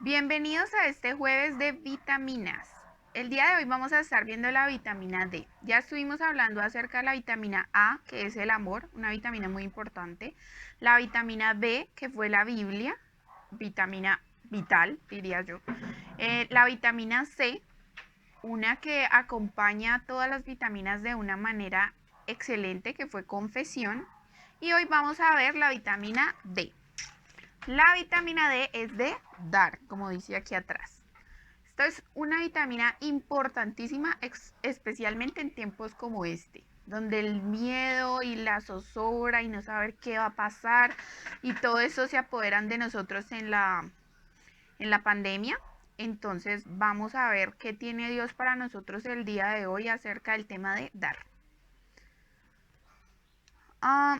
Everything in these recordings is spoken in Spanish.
Bienvenidos a este jueves de vitaminas. El día de hoy vamos a estar viendo la vitamina D. Ya estuvimos hablando acerca de la vitamina A, que es el amor, una vitamina muy importante. La vitamina B, que fue la Biblia, vitamina vital, diría yo. La vitamina C, una que acompaña a todas las vitaminas de una manera excelente, que fue confesión. Y hoy vamos a ver la vitamina D. La vitamina D es de dar, como dice aquí atrás. Esto es una vitamina importantísima, especialmente en tiempos como este, donde el miedo y la zozobra y no saber qué va a pasar y todo eso se apoderan de nosotros en la pandemia. Entonces vamos a ver qué tiene Dios para nosotros el día de hoy acerca del tema de dar.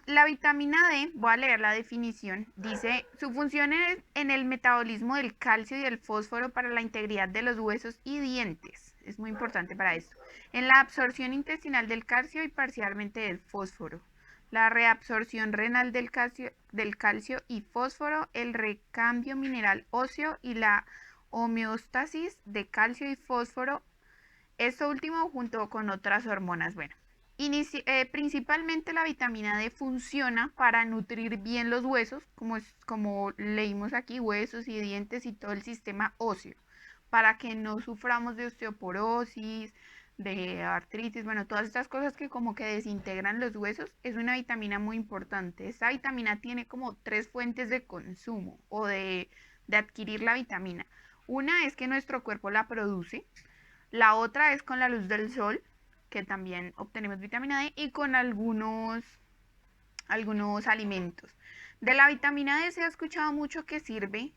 La vitamina D, voy a leer la definición, dice, su función es en el metabolismo del calcio y del fósforo para la integridad de los huesos y dientes. Es muy importante para esto. En la absorción intestinal del calcio y parcialmente del fósforo. La reabsorción renal del calcio y fósforo, el recambio mineral óseo y la homeostasis de calcio y fósforo. Esto último junto con otras hormonas. Bueno, principalmente la vitamina D funciona para nutrir bien los huesos, como leímos aquí, huesos y dientes y todo el sistema óseo, para que no suframos de osteoporosis, de artritis, bueno, todas estas cosas que como que desintegran los huesos. Es una vitamina muy importante. Esta vitamina tiene como tres fuentes de consumo o de adquirir la vitamina. Una es que nuestro cuerpo la produce. La otra es con la luz del sol, que también obtenemos vitamina D, y con algunos alimentos. De la vitamina D se ha escuchado mucho que sirve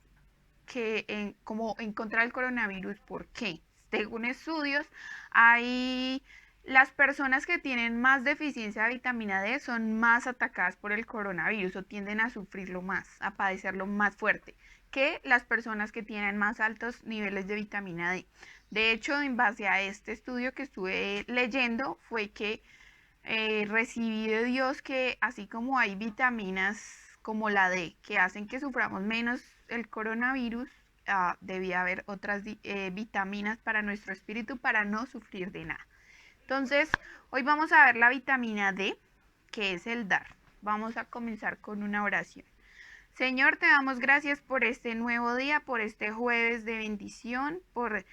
como en contra del coronavirus. ¿Por qué? Según estudios, hay las personas que tienen más deficiencia de vitamina D son más atacadas por el coronavirus o tienden a sufrirlo más, a padecerlo más fuerte que las personas que tienen más altos niveles de vitamina D. De hecho, en base a este estudio que estuve leyendo, fue que recibí de Dios que así como hay vitaminas como la D que hacen que suframos menos el coronavirus, debía haber otras vitaminas para nuestro espíritu para no sufrir de nada. Entonces, hoy vamos a ver la vitamina D, que es el dar. Vamos a comenzar con una oración. Señor, te damos gracias por este nuevo día, por este jueves de bendición, por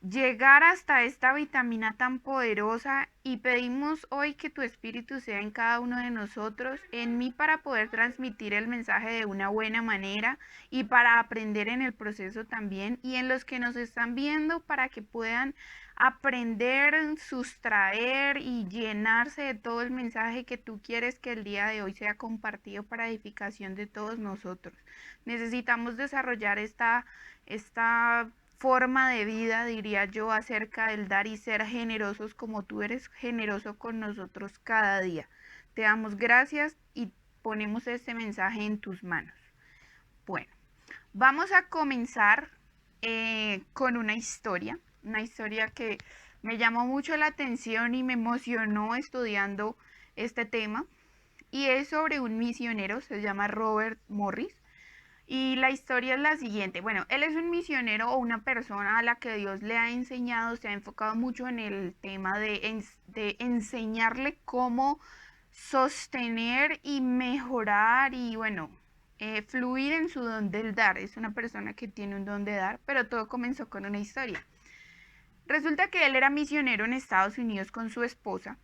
llegar hasta esta vitamina tan poderosa, y pedimos hoy que tu espíritu sea en cada uno de nosotros, en mí para poder transmitir el mensaje de una buena manera y para aprender en el proceso también, y en los que nos están viendo para que puedan aprender, sustraer y llenarse de todo el mensaje que tú quieres que el día de hoy sea compartido para edificación de todos nosotros. Necesitamos desarrollar esta forma de vida, diría yo, acerca del dar y ser generosos como tú eres generoso con nosotros cada día. Te damos gracias y ponemos este mensaje en tus manos. Bueno, vamos a comenzar con una historia que me llamó mucho la atención y me emocionó estudiando este tema, y es sobre un misionero, se llama Robert Morris. Y la historia es la siguiente. Bueno, él es un misionero o una persona a la que Dios le ha enseñado, se ha enfocado mucho en el tema de enseñarle cómo sostener y mejorar y bueno, fluir en su don del dar. Es una persona que tiene un don de dar, pero todo comenzó con una historia. Resulta que él era misionero en Estados Unidos con su esposa.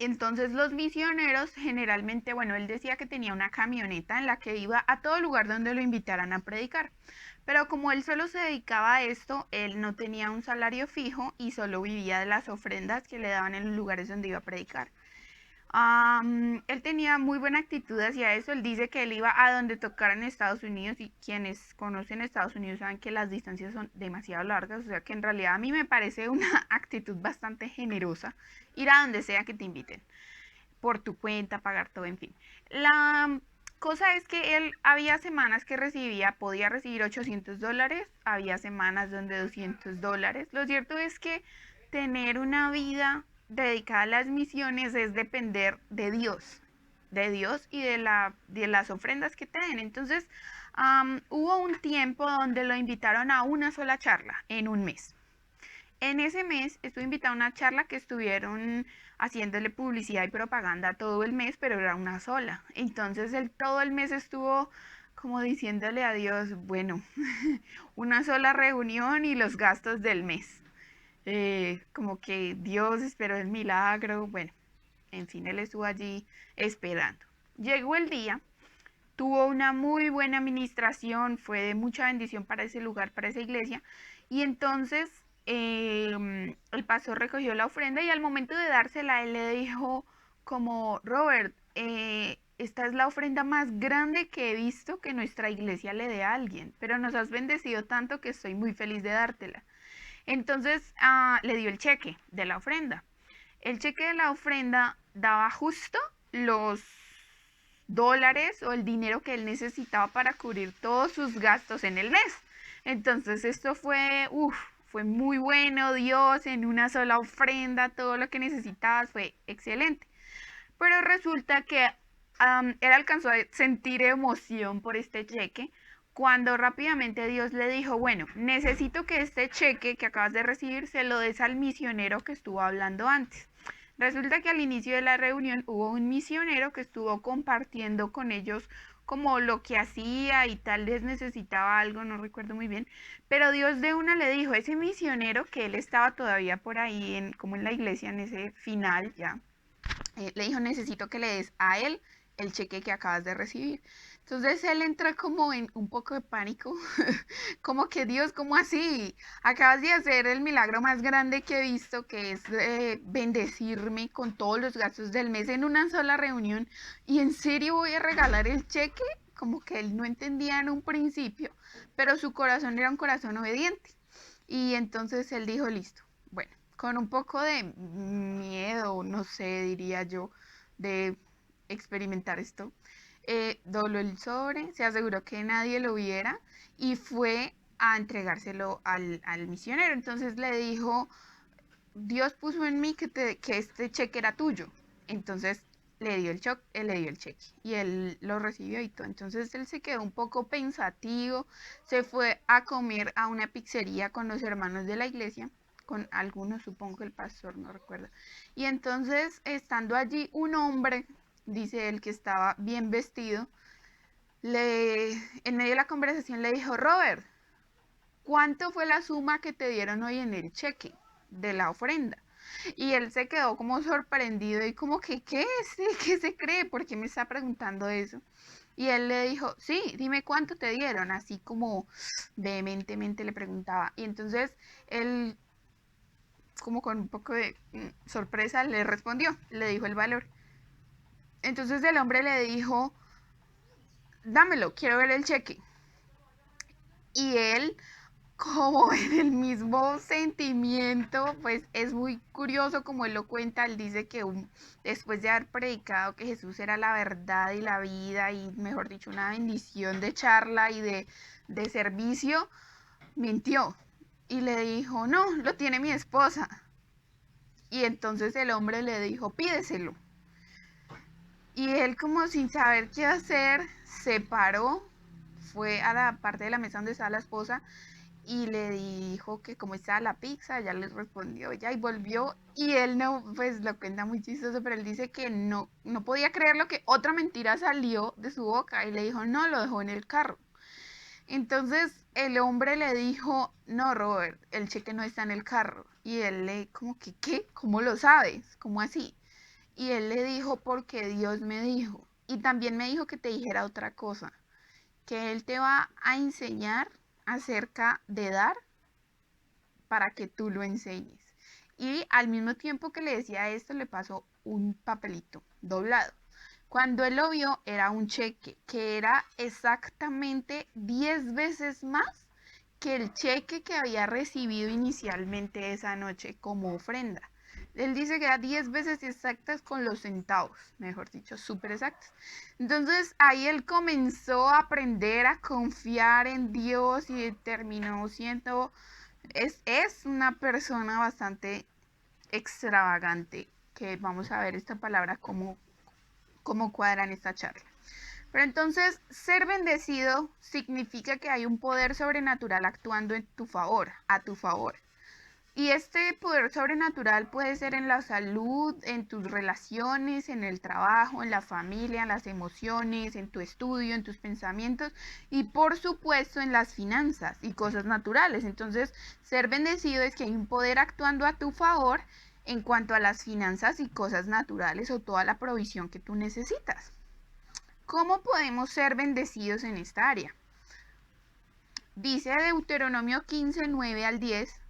Entonces los misioneros generalmente, bueno, él decía que tenía una camioneta en la que iba a todo lugar donde lo invitaran a predicar. Pero como él solo se dedicaba a esto, él no tenía un salario fijo y solo vivía de las ofrendas que le daban en los lugares donde iba a predicar. Él tenía muy buena actitud hacia eso. Él dice que él iba a donde tocara en Estados Unidos, y quienes conocen Estados Unidos saben que las distancias son demasiado largas, o sea que en realidad a mí me parece una actitud bastante generosa ir a donde sea que te inviten, por tu cuenta, pagar todo, en fin. La cosa es que él había semanas que podía recibir $800, había semanas donde $200. Lo cierto es que tener una vida dedicada a las misiones es depender de Dios y de las ofrendas que te den. Entonces, hubo un tiempo donde lo invitaron a una sola charla en un mes. En ese mes estuve invitada a una charla que estuvieron haciéndole publicidad y propaganda todo el mes, pero era una sola. Entonces él todo el mes estuvo como diciéndole a Dios, bueno, una sola reunión y los gastos del mes. Como que Dios esperó el milagro. Bueno, en fin, él estuvo allí esperando. Llegó el día, tuvo una muy buena administración, fue de mucha bendición para ese lugar, para esa iglesia. Y entonces el pastor recogió la ofrenda y al momento de dársela, él le dijo como, Robert, esta es la ofrenda más grande que he visto que nuestra iglesia le dé a alguien, pero nos has bendecido tanto que estoy muy feliz de dártela. Entonces le dio el cheque de la ofrenda. El cheque de la ofrenda daba justo los dólares o el dinero que él necesitaba para cubrir todos sus gastos en el mes. Entonces esto fue muy bueno, Dios en una sola ofrenda, todo lo que necesitabas fue excelente. Pero resulta que él alcanzó a sentir emoción por este cheque cuando rápidamente Dios le dijo, bueno, necesito que este cheque que acabas de recibir se lo des al misionero que estuvo hablando antes. Resulta que al inicio de la reunión hubo un misionero que estuvo compartiendo con ellos como lo que hacía y tal vez necesitaba algo, no recuerdo muy bien, pero Dios de una le dijo, ese misionero que él estaba todavía por ahí como en la iglesia en ese final ya, le dijo, necesito que le des a él el cheque que acabas de recibir. Entonces él entra como en un poco de pánico, como que Dios, ¿cómo así? Acabas de hacer el milagro más grande que he visto, que es bendecirme con todos los gastos del mes en una sola reunión, y en serio voy a regalar el cheque, como que él no entendía en un principio, pero su corazón era un corazón obediente. Y entonces él dijo, listo, bueno, con un poco de miedo, no sé, diría yo, de experimentar esto, dobló el sobre, se aseguró que nadie lo viera y fue a entregárselo al misionero. Entonces le dijo, Dios puso en mí que este cheque era tuyo. Entonces le dio el cheque y él lo recibió y todo. Entonces él se quedó un poco pensativo, se fue a comer a una pizzería con los hermanos de la iglesia, con algunos, supongo que el pastor, no recuerdo. Y entonces, estando allí, un hombre, dice él que estaba bien vestido, en medio de la conversación le dijo, Robert, ¿cuánto fue la suma que te dieron hoy en el cheque de la ofrenda? Y él se quedó como sorprendido y como que, ¿qué es? ¿Qué se cree? ¿Por qué me está preguntando eso? Y él le dijo, sí, dime cuánto te dieron, así como vehementemente le preguntaba. Y entonces él, como con un poco de sorpresa, le respondió, le dijo el valor. Entonces el hombre le dijo, dámelo, quiero ver el cheque. Y él, como en el mismo sentimiento, pues es muy curioso como él lo cuenta. Él dice que después de haber predicado que Jesús era la verdad y la vida y, mejor dicho, una bendición de charla y de servicio, mintió y le dijo, no, lo tiene mi esposa. Y entonces el hombre le dijo, pídeselo. Y él, como sin saber qué hacer, se paró, fue a la parte de la mesa donde estaba la esposa y le dijo que cómo estaba la pizza. Ella le respondió ya y volvió, y él no, pues lo cuenta muy chistoso, pero él dice que no podía creer lo que otra mentira salió de su boca, y le dijo, no, lo dejó en el carro. Entonces el hombre le dijo, no, Robert, el cheque no está en el carro. Y él le, como que, ¿qué? ¿Cómo lo sabes? ¿Cómo así? Y él le dijo, porque Dios me dijo. Y también me dijo que te dijera otra cosa, que Él te va a enseñar acerca de dar para que tú lo enseñes. Y al mismo tiempo que le decía esto, le pasó un papelito doblado. Cuando él lo vio, era un cheque que era exactamente 10 veces más que el cheque que había recibido inicialmente esa noche como ofrenda. Él dice que era 10 veces exactas con los centavos, mejor dicho, súper exactas. Entonces ahí él comenzó a aprender a confiar en Dios y terminó siendo, es una persona bastante extravagante, que vamos a ver esta palabra cómo cuadra en esta charla. Pero entonces, ser bendecido significa que hay un poder sobrenatural actuando en tu favor, a tu favor. Y este poder sobrenatural puede ser en la salud, en tus relaciones, en el trabajo, en la familia, en las emociones, en tu estudio, en tus pensamientos y por supuesto en las finanzas y cosas naturales. Entonces, ser bendecido es que hay un poder actuando a tu favor en cuanto a las finanzas y cosas naturales o toda la provisión que tú necesitas. ¿Cómo podemos ser bendecidos en esta área? Dice Deuteronomio 15, 9 al 10.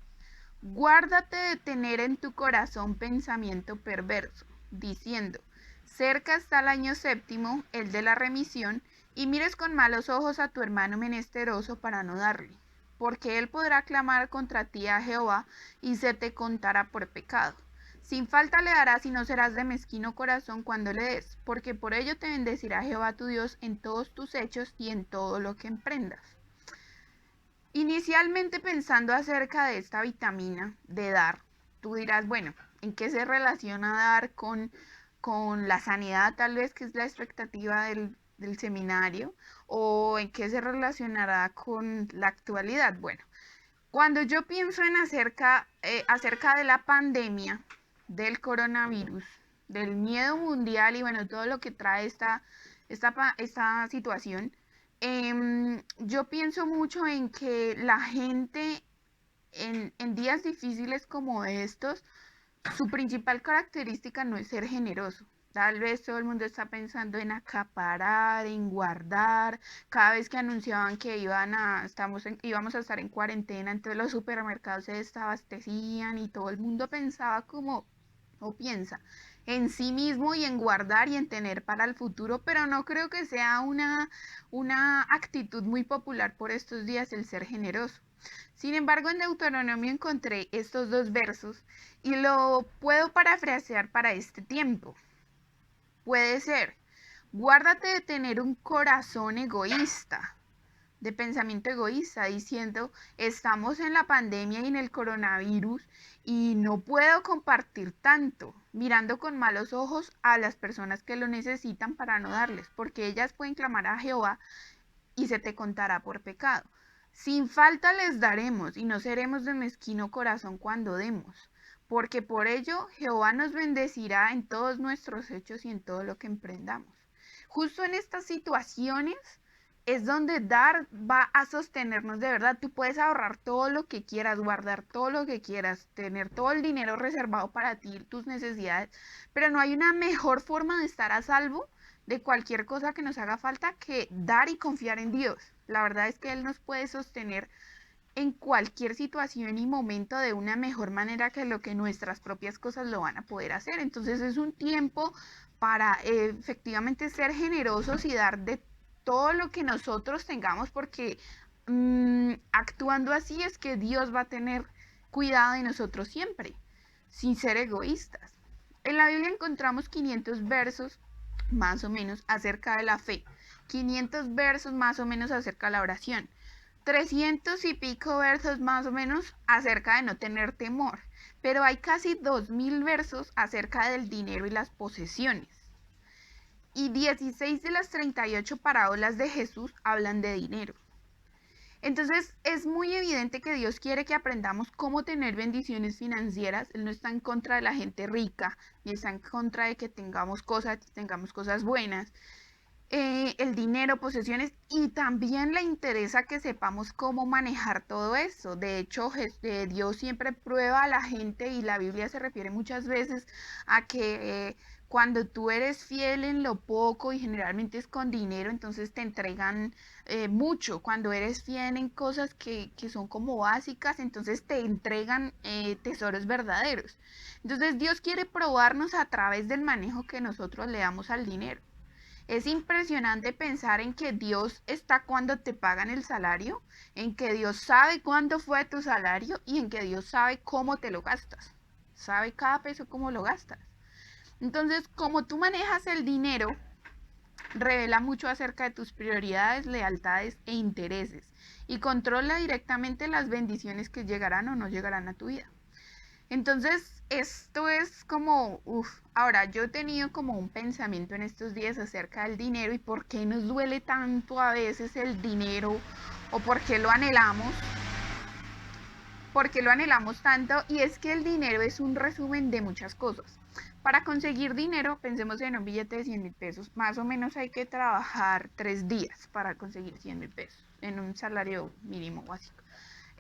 Guárdate de tener en tu corazón pensamiento perverso, diciendo, cerca está el año séptimo, el de la remisión, y mires con malos ojos a tu hermano menesteroso para no darle, porque él podrá clamar contra ti a Jehová y se te contará por pecado. Sin falta le darás y no serás de mezquino corazón cuando le des, porque por ello te bendecirá Jehová tu Dios en todos tus hechos y en todo lo que emprendas. Inicialmente pensando acerca de esta vitamina de dar, tú dirás, bueno, ¿en qué se relaciona dar con la sanidad tal vez, que es la expectativa del seminario? ¿O en qué se relacionará con la actualidad? Bueno, cuando yo pienso en acerca de la pandemia, del coronavirus, del miedo mundial y bueno, todo lo que trae esta situación, yo pienso mucho en que la gente en días difíciles como estos, su principal característica no es ser generoso. Tal vez todo el mundo está pensando en acaparar, en guardar. Cada vez que anunciaban que íbamos a estar en cuarentena, entonces los supermercados se desabastecían y todo el mundo pensaba como, o piensa, en sí mismo y en guardar y en tener para el futuro, pero no creo que sea una actitud muy popular por estos días el ser generoso. Sin embargo, en Deuteronomio encontré estos dos versos y lo puedo parafrasear para este tiempo. Puede ser, guárdate de tener un corazón egoísta, de pensamiento egoísta, diciendo, estamos en la pandemia y en el coronavirus y no puedo compartir tanto, mirando con malos ojos a las personas que lo necesitan para no darles, porque ellas pueden clamar a Jehová y se te contará por pecado. Sin falta les daremos y no seremos de mezquino corazón cuando demos, porque por ello Jehová nos bendecirá en todos nuestros hechos y en todo lo que emprendamos. Justo en estas situaciones es donde dar va a sostenernos de verdad. Tú puedes ahorrar todo lo que quieras, guardar todo lo que quieras, tener todo el dinero reservado para ti, tus necesidades, pero no hay una mejor forma de estar a salvo de cualquier cosa que nos haga falta que dar y confiar en Dios. La verdad es que Él nos puede sostener en cualquier situación y momento de una mejor manera que lo que nuestras propias cosas lo van a poder hacer. Entonces es un tiempo para efectivamente ser generosos y dar de todo lo que nosotros tengamos, porque actuando así es que Dios va a tener cuidado de nosotros siempre, sin ser egoístas. En la Biblia encontramos 500 versos más o menos acerca de la fe, 500 versos más o menos acerca de la oración, 300 y pico versos más o menos acerca de no tener temor, pero hay casi 2000 versos acerca del dinero y las posesiones. Y 16 de las 38 parábolas de Jesús hablan de dinero. Entonces es muy evidente que Dios quiere que aprendamos cómo tener bendiciones financieras. Él no está en contra de la gente rica, ni está en contra de que tengamos cosas buenas. El dinero, posesiones, y también le interesa que sepamos cómo manejar todo eso. De hecho, Dios siempre prueba a la gente y la Biblia se refiere muchas veces a que cuando tú eres fiel en lo poco y generalmente es con dinero, entonces te entregan mucho. Cuando eres fiel en cosas que son como básicas, entonces te entregan tesoros verdaderos. Entonces Dios quiere probarnos a través del manejo que nosotros le damos al dinero. Es impresionante pensar en que Dios está cuando te pagan el salario, en que Dios sabe cuándo fue tu salario y en que Dios sabe cómo te lo gastas. Sabe cada peso cómo lo gastas. Entonces, como tú manejas el dinero, revela mucho acerca de tus prioridades, lealtades e intereses y controla directamente las bendiciones que llegarán o no llegarán a tu vida. Entonces, esto es como, ahora yo he tenido como un pensamiento en estos días acerca del dinero y por qué nos duele tanto a veces el dinero o por qué lo anhelamos tanto, y es que el dinero es un resumen de muchas cosas. Para conseguir dinero, pensemos en un billete de 100.000 pesos, más o menos hay que trabajar 3 días para conseguir 100.000 pesos en un salario mínimo básico.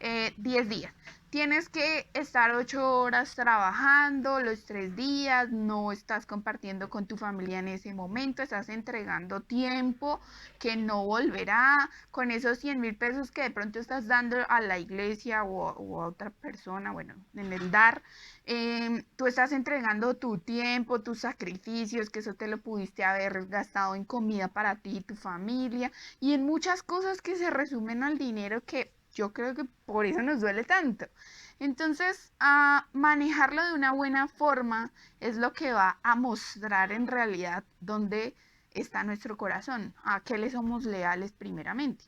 10 días. Tienes que estar 8 horas trabajando los 3 días, no estás compartiendo con tu familia en ese momento, estás entregando tiempo que no volverá, con esos 100.000 pesos que de pronto estás dando a la iglesia o a otra persona, bueno, en el dar, tú estás entregando tu tiempo, tus sacrificios, que eso te lo pudiste haber gastado en comida para ti y tu familia, y en muchas cosas que se resumen al dinero, que yo creo que por eso nos duele tanto. Entonces, manejarlo de una buena forma es lo que va a mostrar en realidad dónde está nuestro corazón, a qué le somos leales primeramente.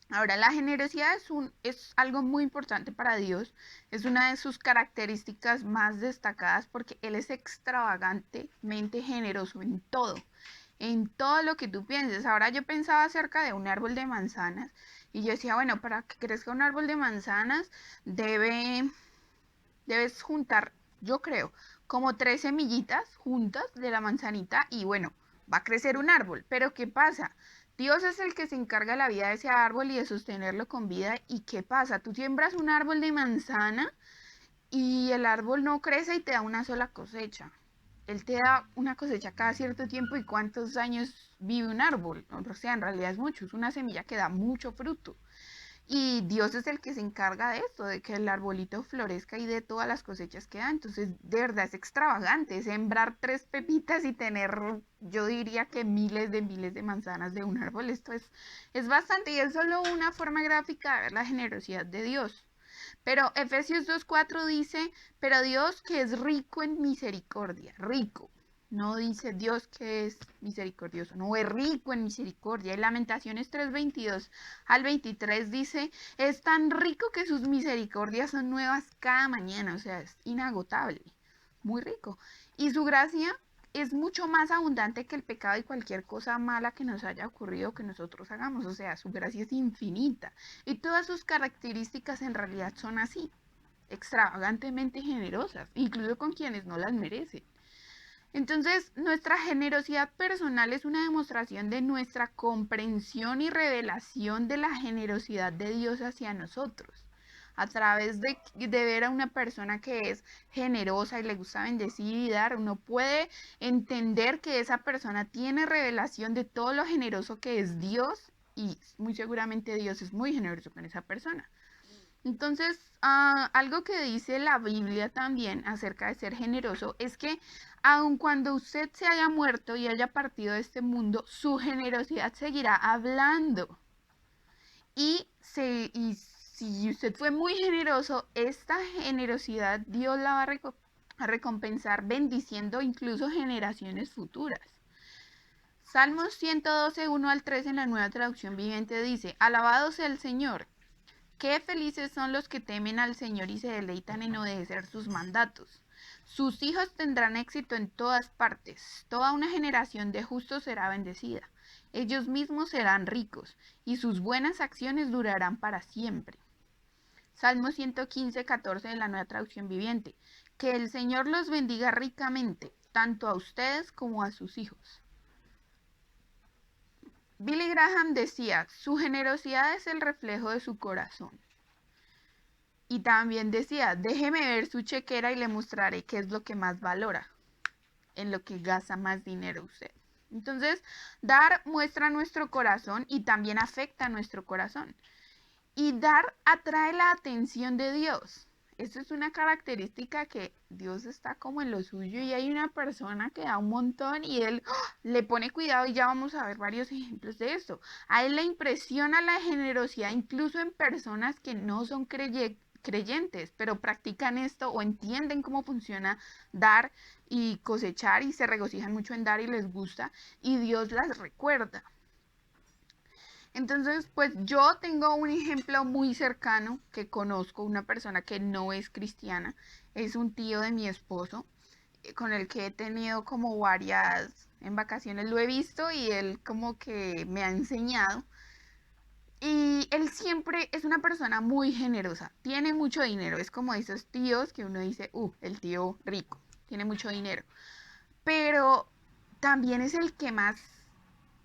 Ahora, la generosidad es algo muy importante para Dios, es una de sus características más destacadas porque Él es extravagantemente generoso en todo lo que tú pienses. Ahora yo pensaba acerca de un árbol de manzanas y yo decía, bueno, para que crezca un árbol de manzanas debes juntar, yo creo, como 3 semillitas juntas de la manzanita y bueno, va a crecer un árbol. Pero ¿qué pasa? Dios es el que se encarga de la vida de ese árbol y de sostenerlo con vida. ¿Y qué pasa? Tú siembras un árbol de manzana y el árbol no crece y te da una sola cosecha. Él te da una cosecha cada cierto tiempo. ¿Y cuántos años vive un árbol? O sea, en realidad es mucho, es una semilla que da mucho fruto. Y Dios es el que se encarga de esto, de que el arbolito florezca y de todas las cosechas que da. Entonces, de verdad es extravagante sembrar 3 pepitas y tener, yo diría que miles de manzanas de un árbol. Esto es bastante, y es solo una forma gráfica de ver la generosidad de Dios. Pero Efesios 2:4 dice, pero Dios que es rico en misericordia, rico. No dice Dios que es misericordioso, no, es rico en misericordia. Y Lamentaciones 3:22 al 23 dice, es tan rico que sus misericordias son nuevas cada mañana, o sea, es inagotable, muy rico. Y su gracia es mucho más abundante que el pecado y cualquier cosa mala que nos haya ocurrido que nosotros hagamos, o sea, su gracia es infinita. Y todas sus características en realidad son así, extravagantemente generosas, incluso con quienes no las merecen. Entonces, nuestra generosidad personal es una demostración de nuestra comprensión y revelación de la generosidad de Dios hacia nosotros. A través de ver a una persona que es generosa y le gusta bendecir y dar, uno puede entender que esa persona tiene revelación de todo lo generoso que es Dios, y muy seguramente Dios es muy generoso con esa persona. Entonces, algo que dice la Biblia también acerca de ser generoso es que aun cuando usted se haya muerto y haya partido de este mundo, su generosidad seguirá hablando. Y si usted fue muy generoso, esta generosidad Dios la va a recompensar bendiciendo incluso generaciones futuras. Salmos 112, 1 al 3 en la Nueva Traducción Viviente dice, alabado sea el Señor. Qué felices son los que temen al Señor y se deleitan en obedecer sus mandatos. Sus hijos tendrán éxito en todas partes. Toda una generación de justos será bendecida. Ellos mismos serán ricos y sus buenas acciones durarán para siempre. Salmo 115, 14 de la Nueva Traducción Viviente. Que el Señor los bendiga ricamente, tanto a ustedes como a sus hijos. Billy Graham decía, su generosidad es el reflejo de su corazón. Y también decía, déjeme ver su chequera y le mostraré qué es lo que más valora, en lo que gasta más dinero usted. Entonces, dar muestra nuestro corazón y también afecta a nuestro corazón. Y dar atrae la atención de Dios. Esto es una característica que Dios está como en lo suyo, y hay una persona que da un montón y Él le pone cuidado, y ya vamos a ver varios ejemplos de esto. A Él le impresiona la generosidad incluso en personas que no son creyentes, pero practican esto o entienden cómo funciona dar y cosechar y se regocijan mucho en dar y les gusta, y Dios las recuerda. Entonces, pues yo tengo un ejemplo muy cercano que conozco, una persona que no es cristiana. es un tío de mi esposo, con el que he tenido como varias, en vacaciones lo he visto y él como que me ha enseñado. Y él siempre es una persona muy generosa, tiene mucho dinero, es como esos tíos que uno dice, el tío rico, tiene mucho dinero, pero también es el que más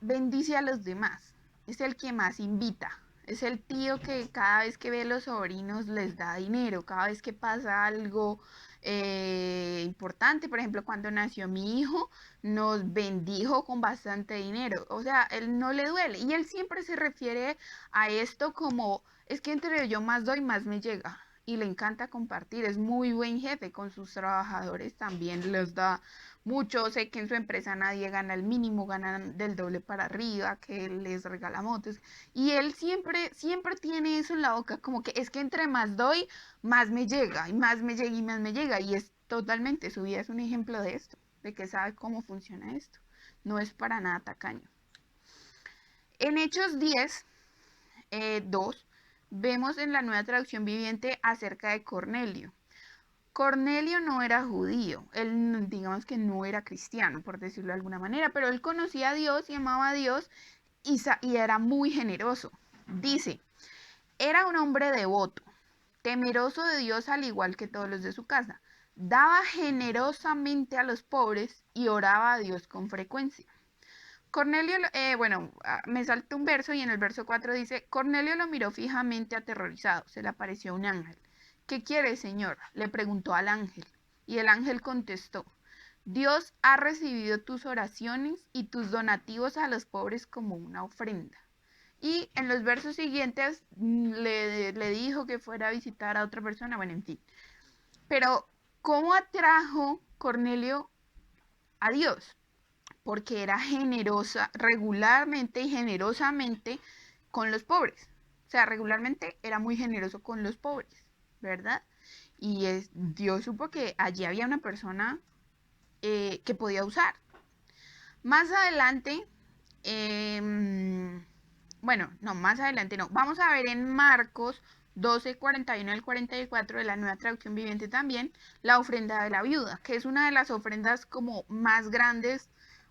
bendice a los demás, es el que más invita, es el tío que cada vez que ve a los sobrinos les da dinero, cada vez que pasa algo importante, por ejemplo, cuando nació mi hijo, nos bendijo con bastante dinero, o sea, él no le duele y él siempre se refiere a esto como, es que entre yo más doy, más me llega. Y le encanta compartir, es muy buen jefe con sus trabajadores, también les da mucho. Sé que en su empresa nadie gana el mínimo, ganan del doble para arriba, que les regala motos. Y él siempre, siempre tiene eso en la boca, como que es que entre más doy, más me llega, y más me llega, y más me llega. Y es totalmente, su vida es un ejemplo de esto, de que sabe cómo funciona esto. No es para nada tacaño. En Hechos 10, 2, vemos en la nueva traducción viviente acerca de Cornelio. Cornelio no era judío, él digamos que no era cristiano, por decirlo de alguna manera, pero él conocía a Dios y amaba a Dios y era muy generoso. Dice, era un hombre devoto, temeroso de Dios al igual que todos los de su casa. Daba generosamente a los pobres y oraba a Dios con frecuencia. Cornelio, me saltó un verso y en el verso 4 dice, Cornelio lo miró fijamente aterrorizado, se le apareció un ángel. ¿Qué quiere, Señor? Le preguntó al ángel. Y el ángel contestó, Dios ha recibido tus oraciones y tus donativos a los pobres como una ofrenda. Y en los versos siguientes le dijo que fuera a visitar a otra persona, bueno, en fin. Pero, ¿cómo atrajo Cornelio a Dios? Porque era generosa, regularmente y generosamente con los pobres. O sea, regularmente era muy generoso con los pobres, ¿verdad? Y Dios supo que allí había una persona que podía usar. Más adelante, no, más adelante no. Vamos a ver en Marcos 12, 41 al 44 de la Nueva Traducción Viviente también, la ofrenda de la viuda, que es una de las ofrendas como más grandes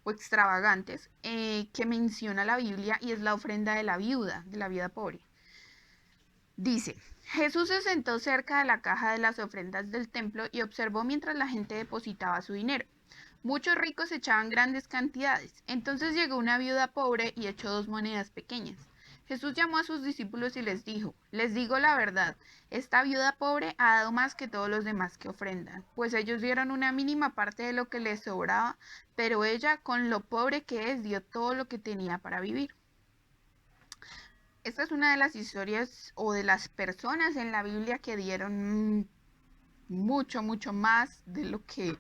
o extravagantes que menciona la Biblia y es la ofrenda de la viuda pobre. Dice, Jesús se sentó cerca de la caja de las ofrendas del templo y observó mientras la gente depositaba su dinero. Muchos ricos echaban grandes cantidades. Entonces llegó una viuda pobre y echó 2 monedas pequeñas. Jesús llamó a sus discípulos y les dijo, les digo la verdad, esta viuda pobre ha dado más que todos los demás que ofrendan, pues ellos dieron una mínima parte de lo que les sobraba, pero ella, con lo pobre que es, dio todo lo que tenía para vivir. Esta es una de las historias o de las personas en la Biblia que dieron mucho, mucho más de lo que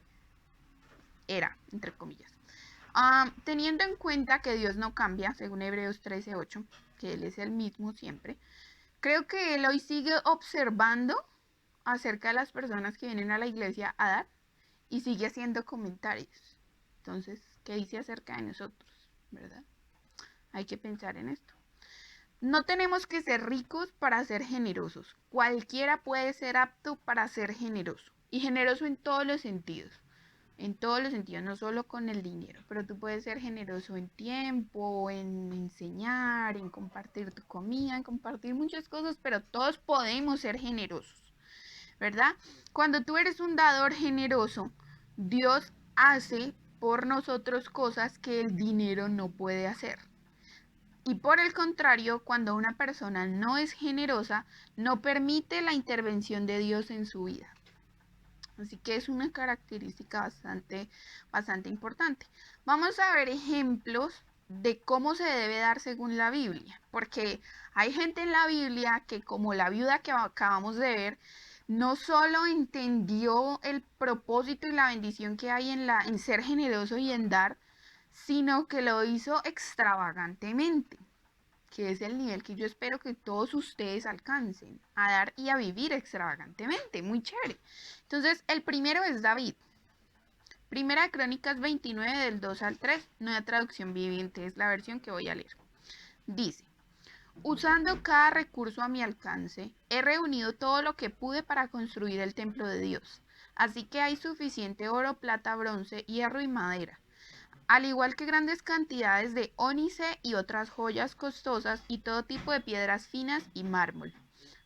era, entre comillas. Teniendo en cuenta que Dios no cambia, según Hebreos 13:8, que Él es el mismo siempre, creo que Él hoy sigue observando acerca de las personas que vienen a la iglesia a dar y sigue haciendo comentarios. Entonces, ¿qué dice acerca de nosotros? ¿Verdad? Hay que pensar en esto. No tenemos que ser ricos para ser generosos. Cualquiera puede ser apto para ser generoso. Y generoso en todos los sentidos. En todos los sentidos, no solo con el dinero. Pero tú puedes ser generoso en tiempo, en enseñar, en compartir tu comida, en compartir muchas cosas. Pero todos podemos ser generosos, ¿verdad? Cuando tú eres un dador generoso, Dios hace por nosotros cosas que el dinero no puede hacer. Y por el contrario, cuando una persona no es generosa, no permite la intervención de Dios en su vida. Así que es una característica bastante, bastante importante. Vamos a ver ejemplos de cómo se debe dar según la Biblia, porque hay gente en la Biblia que, como la viuda que acabamos de ver, no solo entendió el propósito y la bendición que hay en ser generoso y en dar, sino que lo hizo extravagantemente, que es el nivel que yo espero que todos ustedes alcancen, a dar y a vivir extravagantemente, muy chévere. Entonces, el primero es David. Primera de Crónicas 29 del 2 al 3, nueva traducción viviente, es la versión que voy a leer. Dice, usando cada recurso a mi alcance, he reunido todo lo que pude para construir el templo de Dios. Así que hay suficiente oro, plata, bronce, hierro y madera, al igual que grandes cantidades de ónice y otras joyas costosas y todo tipo de piedras finas y mármol.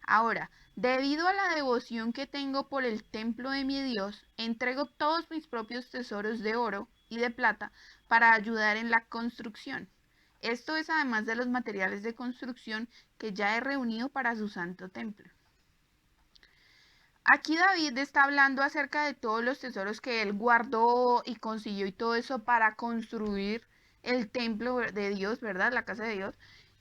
Ahora, debido a la devoción que tengo por el templo de mi Dios, entrego todos mis propios tesoros de oro y de plata para ayudar en la construcción. Esto es además de los materiales de construcción que ya he reunido para su santo templo. Aquí David está hablando acerca de todos los tesoros que él guardó y consiguió y todo eso para construir el templo de Dios, ¿verdad? La casa de Dios.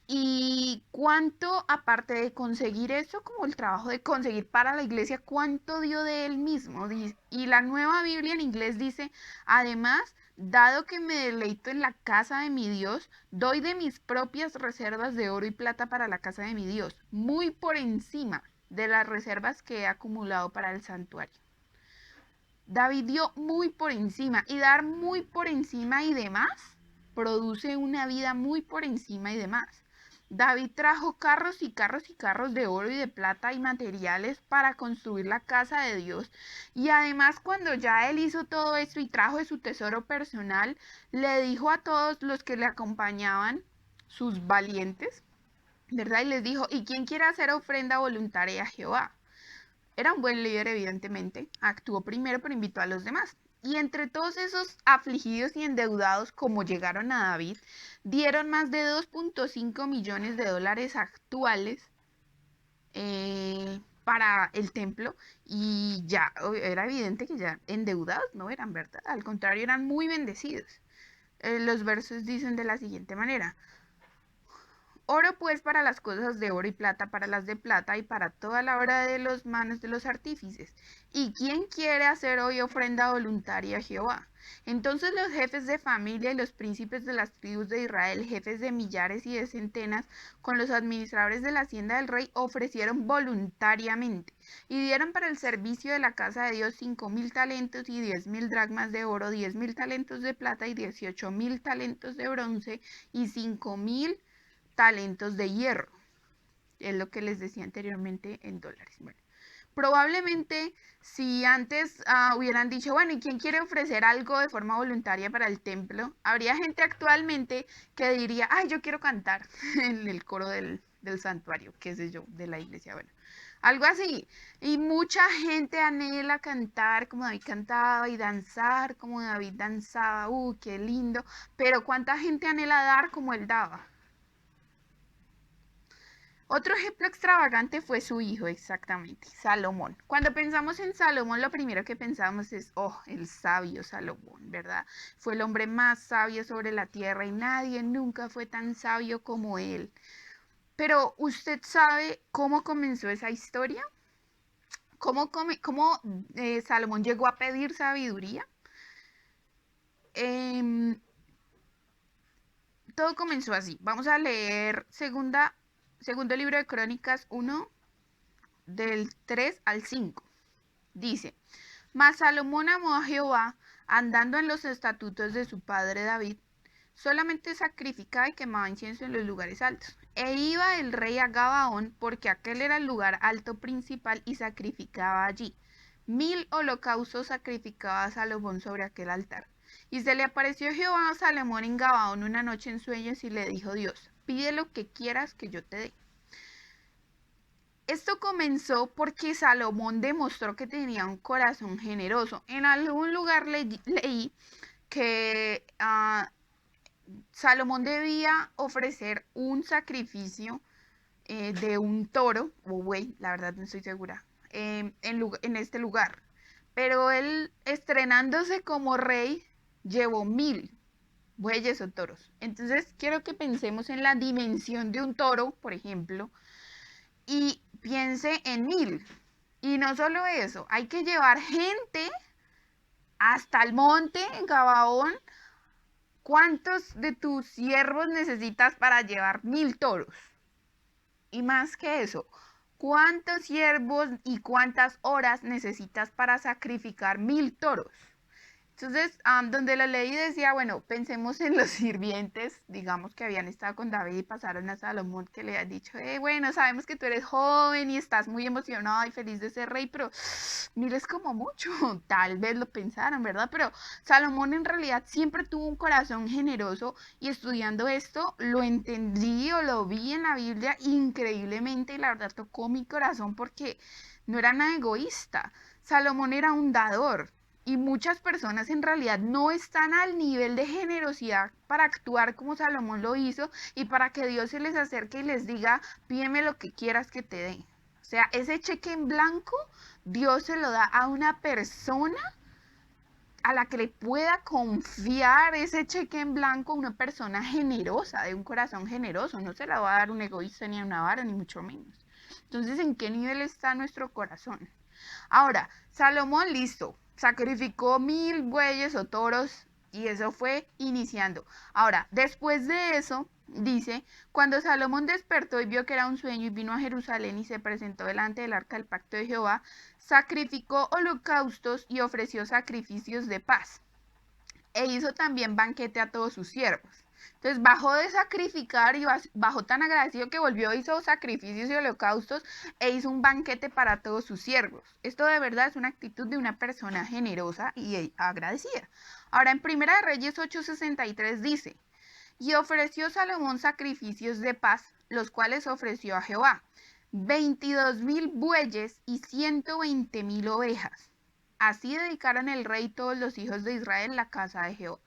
Y cuánto, aparte de conseguir eso, como el trabajo de conseguir para la iglesia, cuánto dio de él mismo. Y la nueva Biblia en inglés dice, además, dado que me deleito en la casa de mi Dios, doy de mis propias reservas de oro y plata para la casa de mi Dios, muy por encima de las reservas que he acumulado para el santuario. David dio muy por encima, y dar muy por encima y demás produce una vida muy por encima y demás. David trajo carros y carros y carros de oro y de plata y materiales para construir la casa de Dios. Y además, cuando ya él hizo todo eso y trajo de su tesoro personal, le dijo a todos los que le acompañaban, sus valientes, ¿verdad? Y les dijo, ¿y quién quiere hacer ofrenda voluntaria a Jehová? Era un buen líder, evidentemente. Actuó primero, pero invitó a los demás. Y entre todos esos afligidos y endeudados, como llegaron a David, dieron más de 2.5 millones de dólares actuales para el templo. Y ya era evidente que ya endeudados no eran, ¿verdad? Al contrario, eran muy bendecidos. Los versos dicen de la siguiente manera. Oro pues para las cosas de oro y plata para las de plata y para toda la obra de las manos de los artífices. ¿Y quién quiere hacer hoy ofrenda voluntaria a Jehová? Entonces los jefes de familia y los príncipes de las tribus de Israel, jefes de millares y de centenas, con los administradores de la hacienda del rey, ofrecieron voluntariamente y dieron para el servicio de la casa de Dios 5.000 talentos y 10.000 dracmas de oro, 10.000 talentos de plata y 18.000 talentos de bronce y 5.000 talentos de hierro. Es lo que les decía anteriormente en dólares. Bueno, probablemente si antes hubieran dicho, bueno, ¿y quién quiere ofrecer algo de forma voluntaria para el templo? Habría gente actualmente que diría, ay, yo quiero cantar en el coro del santuario, qué sé yo, de la iglesia. Bueno, algo así. Y mucha gente anhela cantar como David cantaba y danzar como David danzaba. Qué lindo. Pero ¿cuánta gente anhela dar como él daba? Otro ejemplo extravagante fue su hijo, exactamente, Salomón. Cuando pensamos en Salomón, lo primero que pensamos es, oh, el sabio Salomón, ¿verdad? Fue el hombre más sabio sobre la tierra y nadie nunca fue tan sabio como él. Pero ¿usted sabe cómo comenzó esa historia? ¿Cómo Salomón llegó a pedir sabiduría? Todo comenzó así. Vamos a leer segundo libro de Crónicas 1, del 3 al 5. Dice, mas Salomón amó a Jehová, andando en los estatutos de su padre David, solamente sacrificaba y quemaba incienso en los lugares altos. E iba el rey a Gabaón, porque aquel era el lugar alto principal, y sacrificaba allí. 1.000 holocaustos sacrificaba a Salomón sobre aquel altar. Y se le apareció Jehová a Salomón en Gabaón una noche en sueños, y le dijo Dios, pide lo que quieras que yo te dé. Esto comenzó porque Salomón demostró que tenía un corazón generoso. En algún lugar leí que Salomón debía ofrecer un sacrificio de un toro o buey, la verdad no estoy segura, en este lugar. Pero él, estrenándose como rey, llevó 1.000 bueyes o toros. Entonces quiero que pensemos en la dimensión de un toro, por ejemplo, y piense en 1.000. Y no solo eso, hay que llevar gente hasta el monte, en Gabaón. ¿Cuántos de tus siervos necesitas para llevar 1.000 toros? Y más que eso, ¿cuántos siervos y cuántas horas necesitas para sacrificar 1.000 toros? Entonces, donde la ley decía, bueno, pensemos en los sirvientes, digamos que habían estado con David y pasaron a Salomón, que le han dicho, bueno, sabemos que tú eres joven y estás muy emocionado y feliz de ser rey, pero miles como mucho, tal vez lo pensaron, ¿verdad? Pero Salomón en realidad siempre tuvo un corazón generoso y estudiando esto lo entendí o lo vi en la Biblia increíblemente y la verdad tocó mi corazón porque no era nada egoísta. Salomón era un dador. Y muchas personas en realidad no están al nivel de generosidad para actuar como Salomón lo hizo y para que Dios se les acerque y les diga, pídeme lo que quieras que te dé. O sea, ese cheque en blanco, Dios se lo da a una persona a la que le pueda confiar ese cheque en blanco, una persona generosa, de un corazón generoso. No se la va a dar un egoísta ni a un avaro, ni mucho menos. Entonces, ¿en qué nivel está nuestro corazón? Ahora, Salomón, listo, sacrificó 1000 bueyes o toros y eso fue iniciando. Ahora, después de eso, dice, cuando Salomón despertó y vio que era un sueño y vino a Jerusalén y se presentó delante del arca del pacto de Jehová, sacrificó holocaustos y ofreció sacrificios de paz. E hizo también banquete a todos sus siervos. Entonces bajó de sacrificar y bajó tan agradecido que volvió, hizo sacrificios y holocaustos e hizo un banquete para todos sus siervos. Esto de verdad es una actitud de una persona generosa y agradecida. Ahora en Primera de Reyes 8:63 dice, y ofreció Salomón sacrificios de paz, los cuales ofreció a Jehová, 22,000 bueyes y 120,000 ovejas. Así dedicaron el rey y todos los hijos de Israel la casa de Jehová.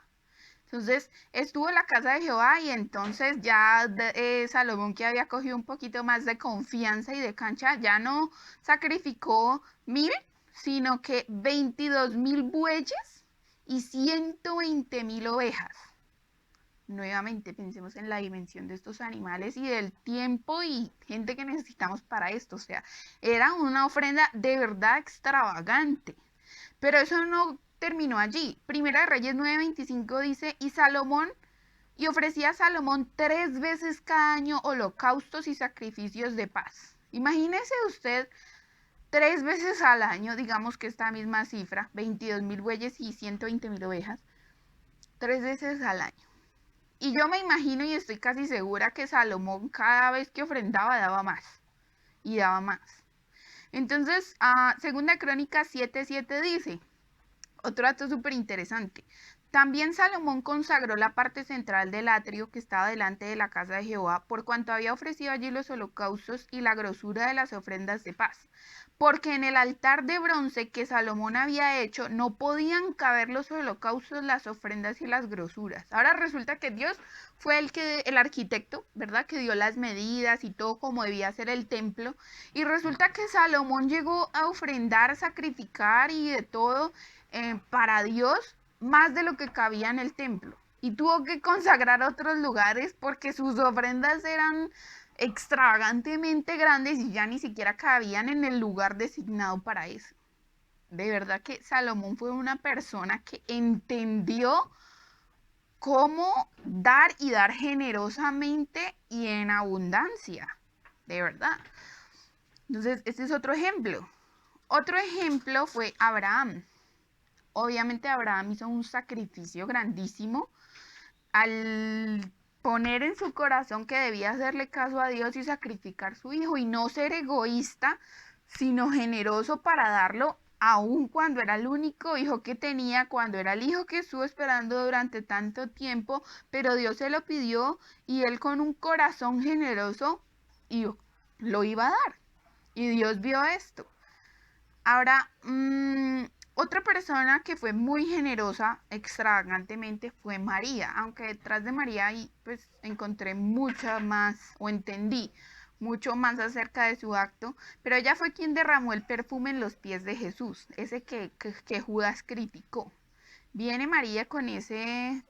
Entonces estuvo en la casa de Jehová y entonces ya Salomón, que había cogido un poquito más de confianza y de cancha, ya no sacrificó 1000, sino que 22,000 bueyes y 120,000 ovejas. Nuevamente pensemos en la dimensión de estos animales y del tiempo y gente que necesitamos para esto. O sea, era una ofrenda de verdad extravagante. Pero eso no terminó allí. Primera de Reyes 9:25 dice, y ofrecía a Salomón 3 veces cada año holocaustos y sacrificios de paz. Imagínese usted 3 veces al año, digamos que esta misma cifra, 22,000 bueyes y 120,000 ovejas, 3 veces al año. Y yo me imagino y estoy casi segura que Salomón cada vez que ofrendaba daba más y daba más. Entonces, segunda Crónicas 7:7 dice, otro dato súper interesante. También Salomón consagró la parte central del atrio que estaba delante de la casa de Jehová, por cuanto había ofrecido allí los holocaustos y la grosura de las ofrendas de paz. Porque en el altar de bronce que Salomón había hecho no podían caber los holocaustos, las ofrendas y las grosuras. Ahora resulta que Dios fue el arquitecto, ¿verdad? Que dio las medidas y todo como debía ser el templo. Y resulta que Salomón llegó a ofrendar, sacrificar y de todo para Dios más de lo que cabía en el templo. Y tuvo que consagrar otros lugares porque sus ofrendas eran extravagantemente grandes y ya ni siquiera cabían en el lugar designado para eso. De verdad que Salomón fue una persona que entendió cómo dar y dar generosamente y en abundancia. De verdad. Entonces, este es otro ejemplo. Otro ejemplo fue Abraham. Obviamente Abraham hizo un sacrificio grandísimo al poner en su corazón que debía hacerle caso a Dios y sacrificar su hijo y no ser egoísta, sino generoso para darlo aun cuando era el único hijo que tenía, cuando era el hijo que estuvo esperando durante tanto tiempo, pero Dios se lo pidió y él con un corazón generoso lo iba a dar. Y Dios vio esto. Ahora, otra persona que fue muy generosa extravagantemente fue María, aunque detrás de María pues encontré mucha más, o entendí mucho más acerca de su acto, pero ella fue quien derramó el perfume en los pies de Jesús, ese que Judas criticó. Viene María con ese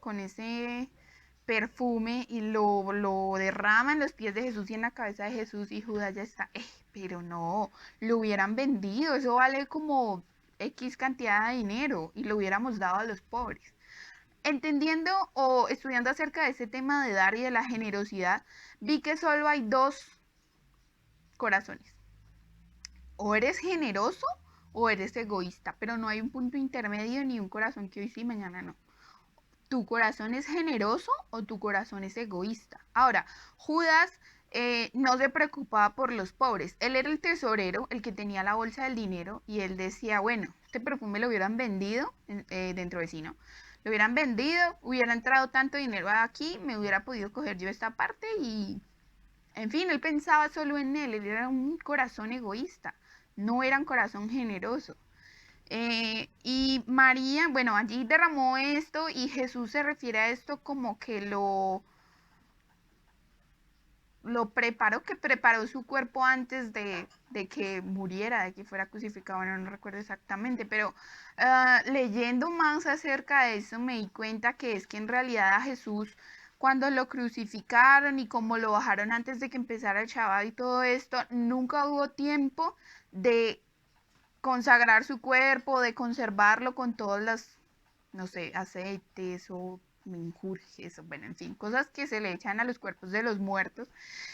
perfume y lo derrama en los pies de Jesús y en la cabeza de Jesús y Judas ya está, pero no, lo hubieran vendido, eso vale como X cantidad de dinero y lo hubiéramos dado a los pobres. Entendiendo o estudiando acerca de ese tema de dar y de la generosidad, vi que solo hay dos corazones. O eres generoso o eres egoísta, pero no hay un punto intermedio ni un corazón que hoy sí, mañana no. ¿Tu corazón es generoso o tu corazón es egoísta? Ahora, Judas no se preocupaba por los pobres. Él era el tesorero, el que tenía la bolsa del dinero, y él decía, bueno, este perfume lo hubieran vendido dentro de sí, ¿no? Lo hubieran vendido, hubiera entrado tanto dinero aquí, me hubiera podido coger yo esta parte y, en fin, él pensaba solo en él era un corazón egoísta, no era un corazón generoso. Y María, bueno, allí derramó esto y Jesús se refiere a esto como que lo preparó, que preparó su cuerpo antes de que muriera, de que fuera crucificado, bueno, no recuerdo exactamente, pero leyendo más acerca de eso me di cuenta que es que en realidad a Jesús, cuando lo crucificaron y como lo bajaron antes de que empezara el Shabbat y todo esto, nunca hubo tiempo de consagrar su cuerpo, de conservarlo con todas las, no sé, aceites o menjurjes, o bueno, en fin, cosas que se le echan a los cuerpos de los muertos.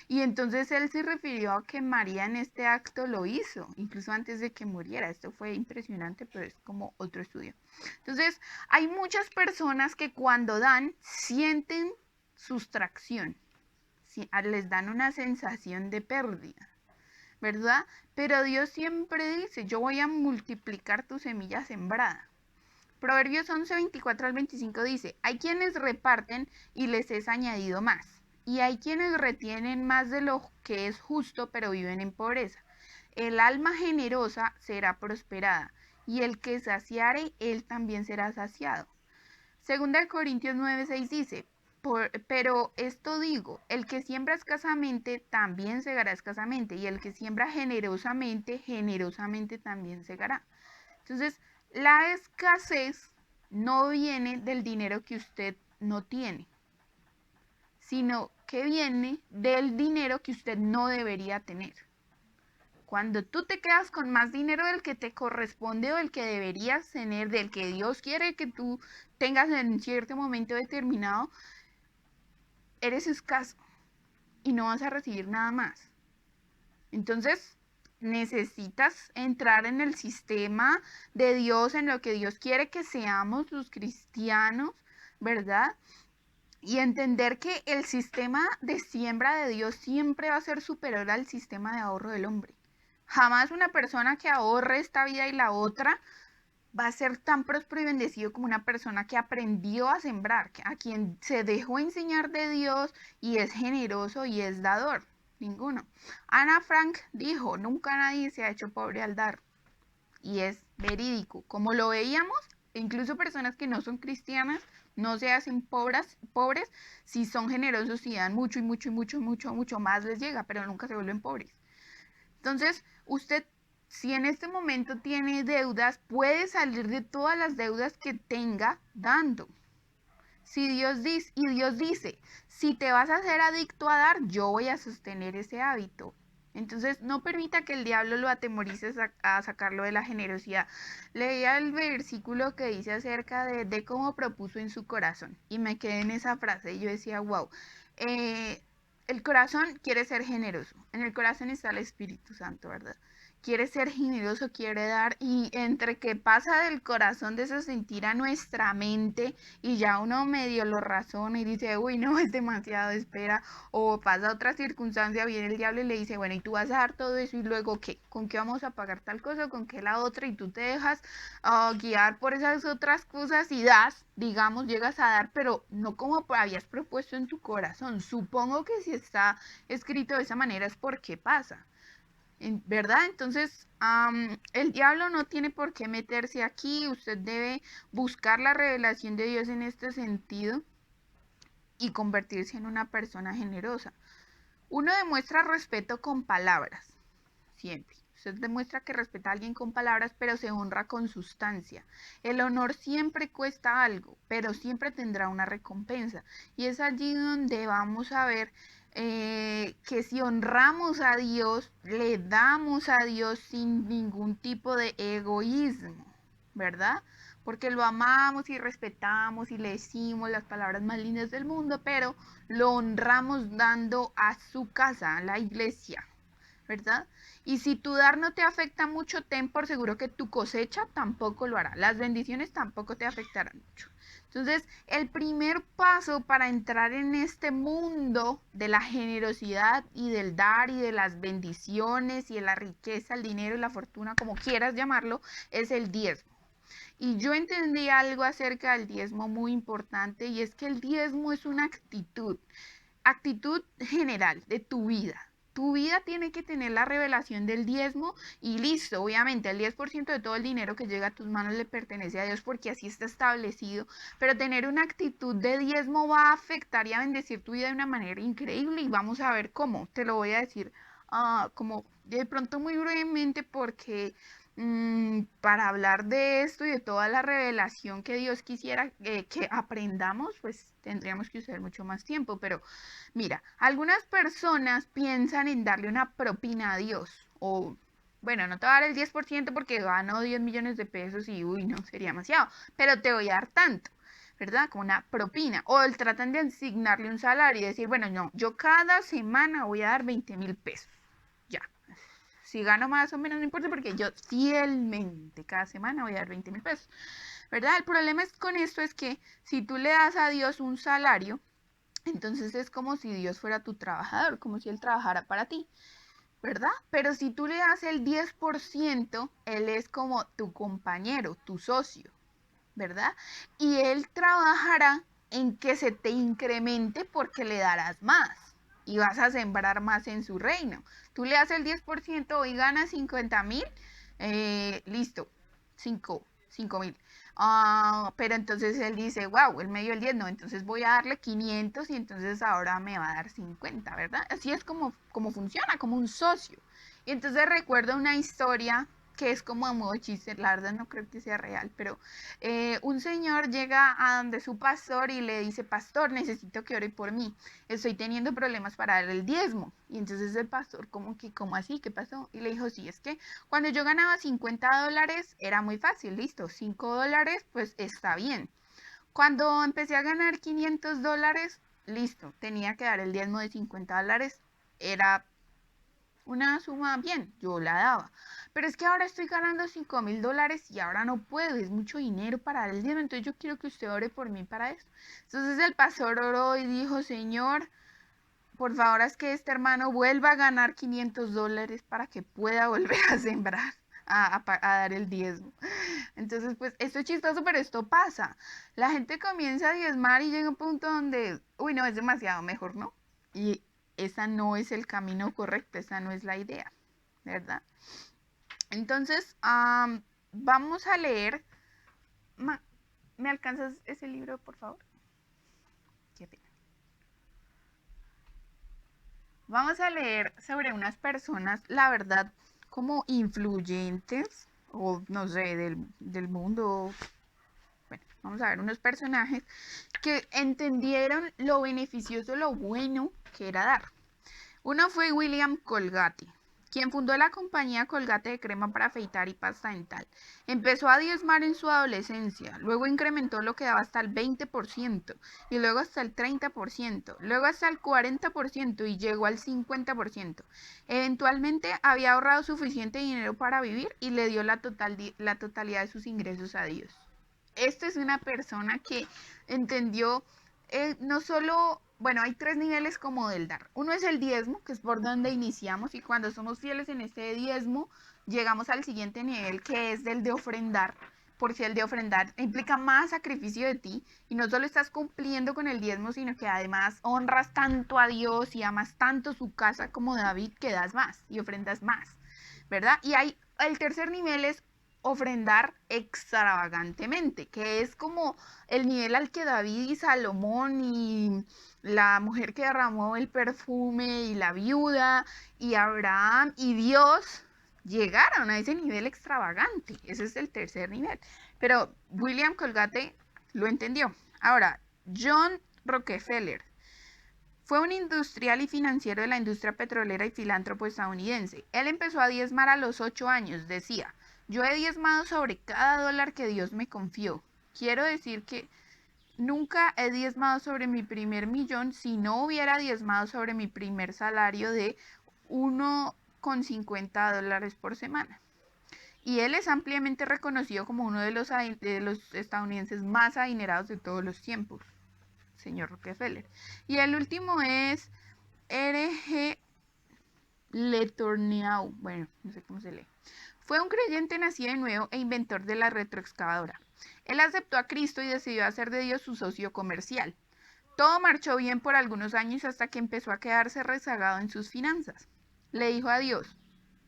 Y entonces él se refirió a que María en este acto lo hizo, incluso antes de que muriera. Esto fue impresionante, pero es como otro estudio. Entonces, hay muchas personas que cuando dan, sienten sustracción, les dan una sensación de pérdida, ¿verdad? Pero Dios siempre dice, yo voy a multiplicar tu semilla sembrada. Proverbios 11, 24 al 25 dice, hay quienes reparten y les es añadido más, y hay quienes retienen más de lo que es justo, pero viven en pobreza. El alma generosa será prosperada, y el que saciare, él también será saciado. Segunda de Corintios 9:6 dice, pero esto digo, el que siembra escasamente también segará escasamente, y el que siembra generosamente, generosamente también segará. Entonces, la escasez no viene del dinero que usted no tiene, sino que viene del dinero que usted no debería tener. Cuando tú te quedas con más dinero del que te corresponde o del que deberías tener, del que Dios quiere que tú tengas en cierto momento determinado, eres escaso y no vas a recibir nada más. Entonces, necesitas entrar en el sistema de Dios, en lo que Dios quiere que seamos los cristianos, ¿verdad? Y entender que el sistema de siembra de Dios siempre va a ser superior al sistema de ahorro del hombre. Jamás una persona que ahorre esta vida y la otra va a ser tan próspero y bendecido como una persona que aprendió a sembrar, a quien se dejó enseñar de Dios y es generoso y es dador. Ninguno. Ana Frank dijo, nunca nadie se ha hecho pobre al dar. Y es verídico. Como lo veíamos, incluso personas que no son cristianas no se hacen pobres si son generosos y dan mucho y mucho y mucho, mucho, mucho más les llega, pero nunca se vuelven pobres. Entonces, usted, si en este momento tiene deudas, puede salir de todas las deudas que tenga dando. Si Dios dice, y Dios dice, si te vas a hacer adicto a dar, yo voy a sostener ese hábito. Entonces, no permita que el diablo lo atemorice a sacarlo de la generosidad. Leía el versículo que dice acerca de cómo propuso en su corazón. Y me quedé en esa frase y yo decía, wow, el corazón quiere ser generoso. En el corazón está el Espíritu Santo, ¿verdad? Quiere ser generoso, quiere dar, y entre que pasa del corazón de eso sentir a nuestra mente y ya uno medio lo razona y dice, uy, no, es demasiado, espera, o pasa otra circunstancia, viene el diablo y le dice, bueno, y tú vas a dar todo eso y luego qué, ¿con qué vamos a pagar tal cosa, con qué la otra? Y tú te dejas guiar por esas otras cosas y das, digamos, llegas a dar, pero no como habías propuesto en tu corazón. Supongo que si está escrito de esa manera es porque pasa. ¿Verdad? Entonces, el diablo no tiene por qué meterse aquí, usted debe buscar la revelación de Dios en este sentido y convertirse en una persona generosa. Uno demuestra respeto con palabras, siempre. Usted demuestra que respeta a alguien con palabras, pero se honra con sustancia. El honor siempre cuesta algo, pero siempre tendrá una recompensa. Y es allí donde vamos a ver que si honramos a Dios, le damos a Dios sin ningún tipo de egoísmo, ¿verdad? Porque lo amamos y respetamos y le decimos las palabras más lindas del mundo, pero lo honramos dando a su casa, a la iglesia, ¿verdad? Y si tu dar no te afecta mucho, ten por seguro que tu cosecha tampoco lo hará. Las bendiciones tampoco te afectarán mucho. Entonces, el primer paso para entrar en este mundo de la generosidad y del dar y de las bendiciones y de la riqueza, el dinero y la fortuna, como quieras llamarlo, es el diezmo. Y yo entendí algo acerca del diezmo muy importante, y es que el diezmo es una actitud general de tu vida. Tu vida tiene que tener la revelación del diezmo y listo. Obviamente el 10% de todo el dinero que llega a tus manos le pertenece a Dios porque así está establecido, pero tener una actitud de diezmo va a afectar y a bendecir tu vida de una manera increíble, y vamos a ver cómo. Te lo voy a decir como de pronto muy brevemente, porque para hablar de esto y de toda la revelación que Dios quisiera que aprendamos, pues tendríamos que usar mucho más tiempo. Pero mira, algunas personas piensan en darle una propina a Dios, o bueno, no te voy a dar el 10% porque gano 10 millones de pesos y uy, no, sería demasiado, pero te voy a dar tanto, ¿verdad? Como una propina. O tratan de asignarle un salario y decir, bueno, no, yo cada semana voy a dar 20.000 pesos. Ya. Si gano más o menos no importa, porque yo fielmente cada semana voy a dar 20.000 pesos, ¿verdad? El problema con esto es que si tú le das a Dios un salario, entonces es como si Dios fuera tu trabajador, como si Él trabajara para ti, ¿verdad? Pero si tú le das el 10%, Él es como tu compañero, tu socio, ¿verdad? Y Él trabajará en que se te incremente porque le darás más y vas a sembrar más en su reino. Tú le das el 10% y ganas 50.000, listo, 5.000. Pero entonces él dice, wow, él me dio el 10, no, entonces voy a darle 500 y entonces ahora me va a dar 50, ¿verdad? Así es como funciona, como un socio. Y entonces recuerdo una historia que es como a modo chiste, la verdad no creo que sea real, pero un señor llega a donde su pastor y le dice, pastor, necesito que ore por mí, estoy teniendo problemas para dar el diezmo. Y entonces el pastor, ¿cómo así? ¿Qué pasó? Y le dijo, sí, es que cuando yo ganaba $50 era muy fácil, listo, $5, pues está bien. Cuando empecé a ganar $500, listo, tenía que dar el diezmo de $50, era una suma bien, yo la daba. Pero es que ahora estoy ganando $5.000 y ahora no puedo, es mucho dinero para dar el diezmo, entonces yo quiero que usted ore por mí para eso. Entonces el pastor oró y dijo, Señor, por favor haz que este hermano vuelva a ganar $500 para que pueda volver a sembrar. A dar el diezmo. Entonces, pues, esto es chistoso, pero esto pasa. La gente comienza a diezmar y llega un punto donde, uy, no, es demasiado, mejor no. Y esa no es el camino correcto, esa no es la idea, ¿verdad? Entonces, vamos a leer. ¿Me alcanzas ese libro, por favor? Qué pena. Vamos a leer sobre unas personas, la verdad, como influyentes, o no sé, del mundo. Bueno, vamos a ver unos personajes que entendieron lo beneficioso, lo bueno que era dar. Uno fue William Colgate, quien fundó la compañía Colgate de crema para afeitar y pasta dental. Empezó a diezmar en su adolescencia, luego incrementó lo que daba hasta el 20%, y luego hasta el 30%, luego hasta el 40% y llegó al 50%. Eventualmente había ahorrado suficiente dinero para vivir y le dio la totalidad de sus ingresos a Dios. Esta es una persona que entendió no solo, bueno, hay tres niveles como del dar. Uno es el diezmo, que es por donde iniciamos, y cuando somos fieles en este diezmo, llegamos al siguiente nivel, que es del de ofrendar, porque el de ofrendar implica más sacrificio de ti, y no solo estás cumpliendo con el diezmo, sino que además honras tanto a Dios y amas tanto su casa como David, que das más y ofrendas más, ¿verdad? Y hay, el tercer nivel es ofrendar extravagantemente, que es como el nivel al que David y Salomón y la mujer que derramó el perfume y la viuda y Abraham y Dios llegaron a ese nivel extravagante. Ese es el tercer nivel. Pero William Colgate lo entendió. Ahora, John Rockefeller fue un industrial y financiero de la industria petrolera y filántropo estadounidense. Él empezó a diezmar a los 8 años. Decía, yo he diezmado sobre cada dólar que Dios me confió. Quiero decir que nunca he diezmado sobre mi primer millón si no hubiera diezmado sobre mi primer salario de con $50 por semana. Y él es ampliamente reconocido como uno de los estadounidenses más adinerados de todos los tiempos, señor Rockefeller. Y el último es R.G. Letourneau, bueno, no sé cómo se lee. Fue un creyente nacido de nuevo e inventor de la retroexcavadora. Él aceptó a Cristo y decidió hacer de Dios su socio comercial. Todo marchó bien por algunos años hasta que empezó a quedarse rezagado en sus finanzas. Le dijo a Dios: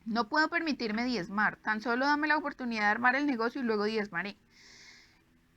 no puedo permitirme diezmar, tan solo dame la oportunidad de armar el negocio y luego diezmaré.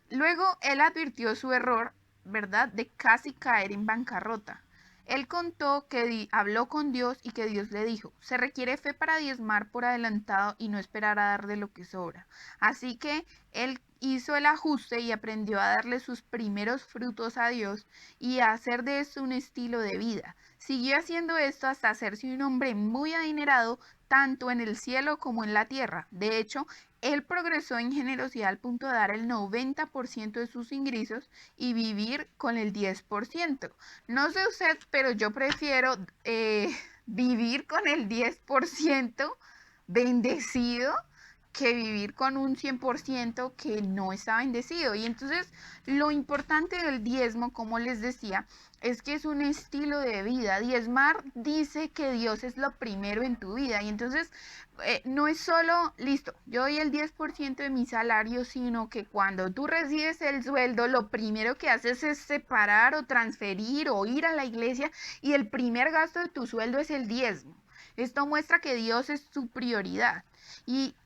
Luego él advirtió su error, ¿verdad?, de casi caer en bancarrota. Él contó que habló con Dios y que Dios le dijo: se requiere fe para diezmar por adelantado y no esperar a dar de lo que sobra. Así que él hizo el ajuste y aprendió a darle sus primeros frutos a Dios y a hacer de esto un estilo de vida. Siguió haciendo esto hasta hacerse un hombre muy adinerado, tanto en el cielo como en la tierra. De hecho, él progresó en generosidad al punto de dar el 90% de sus ingresos y vivir con el 10%. No sé usted, pero yo prefiero vivir con el 10% bendecido que vivir con un 100% que no está bendecido. Y entonces lo importante del diezmo, como les decía, es que es un estilo de vida. Diezmar dice que Dios es lo primero en tu vida. Y entonces no es solo, listo, yo doy el 10% de mi salario, sino que cuando tú recibes el sueldo, lo primero que haces es separar o transferir o ir a la iglesia y el primer gasto de tu sueldo es el diezmo. Esto muestra que Dios es tu prioridad. Y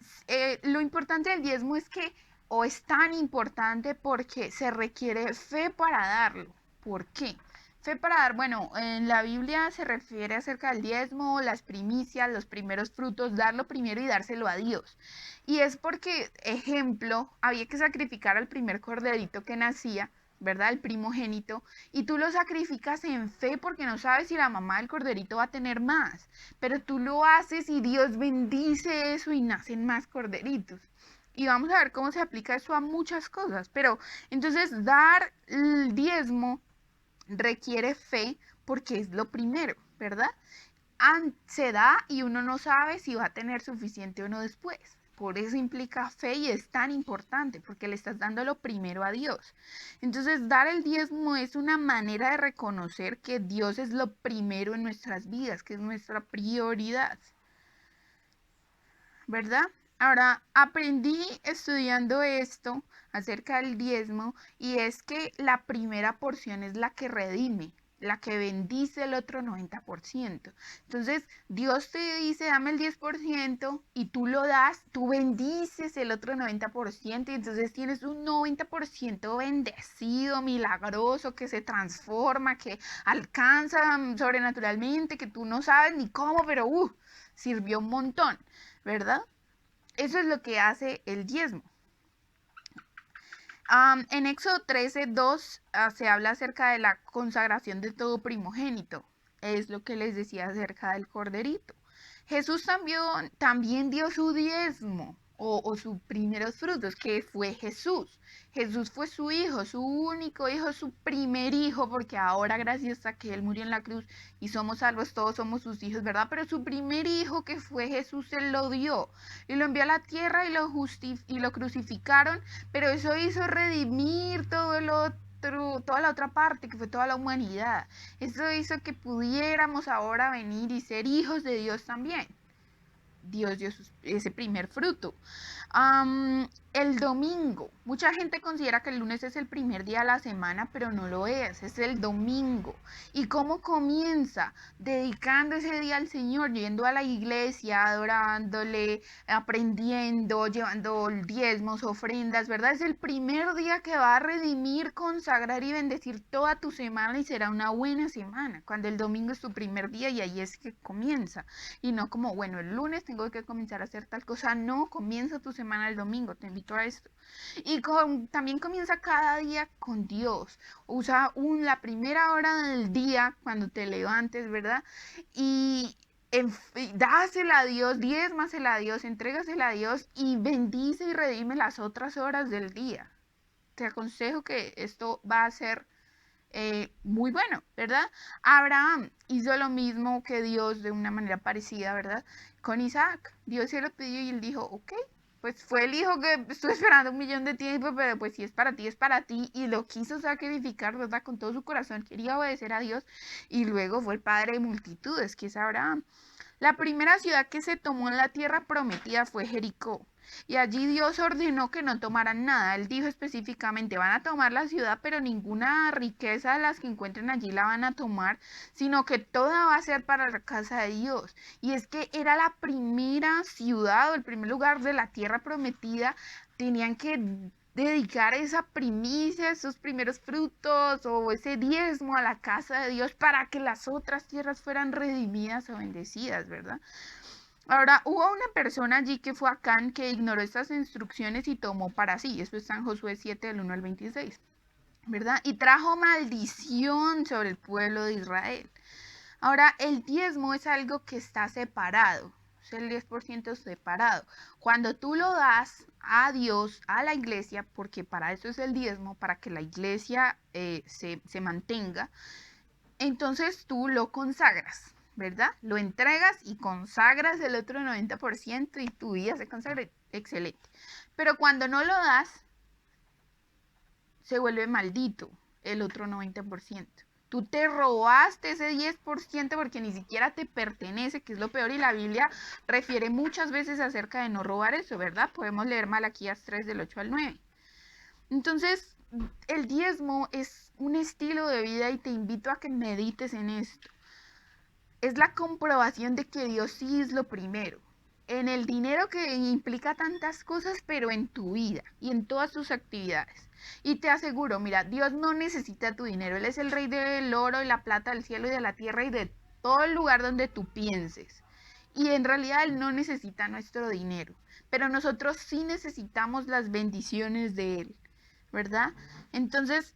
lo importante del diezmo es que, o es tan importante porque se requiere fe para darlo. ¿Por qué? Fe para dar, bueno, en la Biblia se refiere acerca del diezmo, las primicias, los primeros frutos, darlo primero y dárselo a Dios. Y es porque, ejemplo, había que sacrificar al primer corderito que nacía, ¿verdad? El primogénito, y tú lo sacrificas en fe porque no sabes si la mamá del corderito va a tener más, pero tú lo haces y Dios bendice eso y nacen más corderitos. Y vamos a ver cómo se aplica eso a muchas cosas, pero entonces dar el diezmo requiere fe porque es lo primero, ¿verdad? Se da y uno no sabe si va a tener suficiente o no después. Por eso implica fe y es tan importante porque le estás dando lo primero a Dios. Entonces, dar el diezmo es una manera de reconocer que Dios es lo primero en nuestras vidas, que es nuestra prioridad, ¿verdad? Ahora, aprendí estudiando esto acerca del diezmo y es que la primera porción es la que redime, la que bendice el otro 90%. Entonces, Dios te dice, dame el 10% y tú lo das, tú bendices el otro 90% y entonces tienes un 90% bendecido, milagroso, que se transforma, que alcanza sobrenaturalmente, que tú no sabes ni cómo, pero sirvió un montón, ¿verdad? Eso es lo que hace el diezmo. En Éxodo 13:2 se habla acerca de la consagración de todo primogénito. Es lo que les decía acerca del corderito. Jesús también dio su diezmo o sus primeros frutos, que fue Jesús. Jesús fue su hijo, su único hijo, su primer hijo, porque ahora gracias a que Él murió en la cruz y somos salvos, todos somos sus hijos, ¿verdad? Pero su primer hijo, que fue Jesús, Él lo dio y lo envió a la tierra y lo crucificaron, pero eso hizo redimir todo el otro, toda la otra parte, que fue toda la humanidad. Eso hizo que pudiéramos ahora venir y ser hijos de Dios también. Dios dio ese primer fruto. El domingo. Mucha gente considera que el lunes es el primer día de la semana, pero no lo es el domingo. ¿Y cómo comienza? Dedicando ese día al Señor, yendo a la iglesia, adorándole, aprendiendo, llevando diezmos, ofrendas, ¿verdad? Es el primer día que va a redimir, consagrar y bendecir toda tu semana y será una buena semana, cuando el domingo es tu primer día y ahí es que comienza. Y no como, bueno, el lunes tengo que comenzar a hacer tal cosa. No, comienza tu semana el domingo, te invito a esto. Y también comienza cada día con Dios. Usa la primera hora del día cuando te levantes, ¿verdad? Y dásela a Dios, diezmasela a Dios, entrégasela a Dios y bendice y redime las otras horas del día. Te aconsejo que esto va a ser muy bueno, ¿verdad? Abraham hizo lo mismo que Dios de una manera parecida, ¿verdad? con Isaac. Dios se lo pidió y él dijo, ok, pues fue el hijo que estuve esperando 1.000.000 de tiempo, pero pues si es para ti, es para ti. Y lo quiso sacrificar, ¿verdad? Con todo su corazón, quería obedecer a Dios. Y luego fue el padre de multitudes, que es Abraham. La primera ciudad que se tomó en la tierra prometida fue Jericó. Y allí Dios ordenó que no tomaran nada. Él dijo específicamente, van a tomar la ciudad, pero ninguna riqueza de las que encuentren allí la van a tomar, sino que toda va a ser para la casa de Dios. Y es que era la primera ciudad o el primer lugar de la tierra prometida. Tenían que dedicar esa primicia, esos primeros frutos o ese diezmo a la casa de Dios para que las otras tierras fueran redimidas o bendecidas, ¿verdad? Ahora, hubo una persona allí que fue Acán que ignoró estas instrucciones y tomó para sí. Eso está en Josué 7, del 1 al 26, ¿verdad? Y trajo maldición sobre el pueblo de Israel. Ahora, el diezmo es algo que está separado, es el 10% separado. Cuando tú lo das a Dios, a la iglesia, porque para eso es el diezmo, para que la iglesia se mantenga, entonces tú lo consagras, ¿verdad? Lo entregas y consagras el otro 90% y tu vida se consagra. Excelente. Pero cuando no lo das, se vuelve maldito el otro 90%. Tú te robaste ese 10% porque ni siquiera te pertenece, que es lo peor, y la Biblia refiere muchas veces acerca de no robar eso, ¿verdad? Podemos leer Malaquías 3 del 8 al 9. Entonces, el diezmo es un estilo de vida y te invito a que medites en esto. Es la comprobación de que Dios sí es lo primero. En el dinero que implica tantas cosas, pero en tu vida y en todas tus actividades. Y te aseguro, mira, Dios no necesita tu dinero. Él es el rey del oro y la plata, del cielo y de la tierra y de todo el lugar donde tú pienses. Y en realidad Él no necesita nuestro dinero. Pero nosotros sí necesitamos las bendiciones de Él, ¿verdad? Entonces,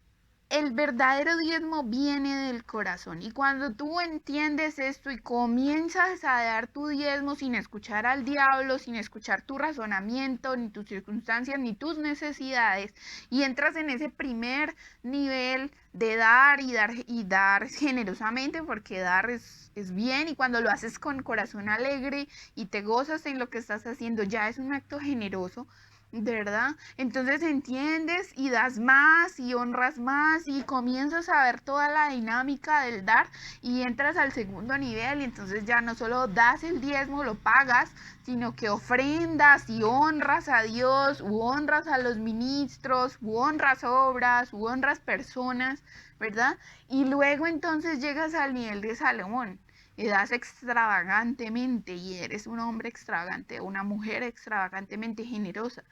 el verdadero diezmo viene del corazón. Y cuando tú entiendes esto y comienzas a dar tu diezmo sin escuchar al diablo, sin escuchar tu razonamiento, ni tus circunstancias, ni tus necesidades, y entras en ese primer nivel de dar y dar generosamente, porque dar es bien, y cuando lo haces con corazón alegre y te gozas en lo que estás haciendo, ya es un acto generoso, ¿verdad? Entonces entiendes y das más y honras más y comienzas a ver toda la dinámica del dar y entras al segundo nivel y entonces ya no solo das el diezmo, lo pagas, sino que ofrendas y honras a Dios, u honras a los ministros, u honras obras, u honras personas, ¿verdad? Y luego entonces llegas al nivel de Salomón. Y das extravagantemente y eres un hombre extravagante o una mujer extravagantemente generosa.